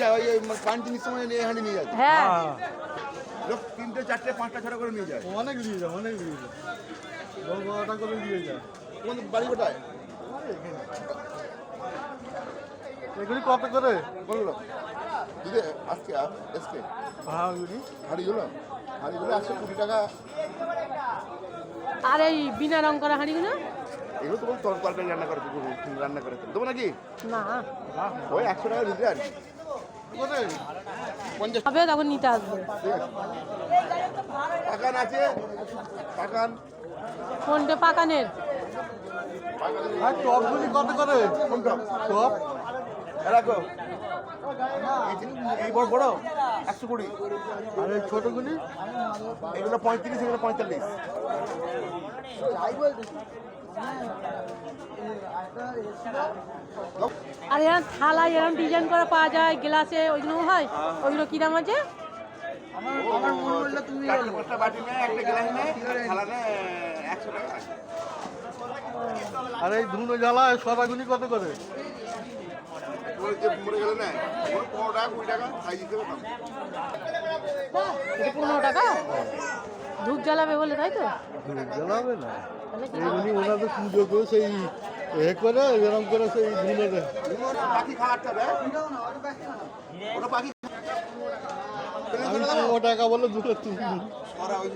যায় ওই পান্টির সময় নিয়ে হাঁড়ি নিয়ে যায়। হ্যাঁ লোক 3টে 4টে 5টা 6টা করে নিয়ে যায়। অনেক নিয়ে যায়, অনেক নিয়ে যায়, 10-12টা করে নিয়ে যায়। তোমাদের বাড়ি কোথায়? এগুলি কত করে? বললো দিদি আজকে আজকে হাঁড়িগুলো 120 টাকা। আর এই বিনা রং করা হাঁড়িগুলো এগুলো তো তরকারি রান্না করে দেবো নাকি? না ওই 100 টাকা দিতে আর কি। কোথায়? 50 হবে তখন নিতে আসবে। ঠিক আছে। পাকান আছে, পাকান কোনটা পাকানের? আর টপগুলি কত করে? কোনটা টপ রাখো এই বড় বড় 120। আর এই ছোটগুলি? এগুলো 35, এগুলো 45। আর এরকম থালা এরকম ডিজাইন করা পাওয়া যায় গ্লাসে, ওইগুলো হয়? ওইগুলো কি দাম আছে? আমার মনে হলো তুমি 4-5টা বাটি নেয়, একটা গ্লাস নেয়, থালা নেয় 100 টাকা। আর এই ধুনো জ্বালা সদাগুলি কত করে? ওই যে মরে গেলে নেয় 15 টাকা 20 টাকা সাইজ হিসেবে দাম। এটা 15 টাকা? ধূপ জ্বালাবে বলে, তাই তো? জ্বালাবে না, তাহলে কি? এইগুলি ওনাদের পুজো করে সেই করে এরকম করে সেই ধুনো দেয়। পাখি খাওয়াতে হবে, ওটা পাখি আমি 15 টাকা বলে দুটো 3 ওরা ওই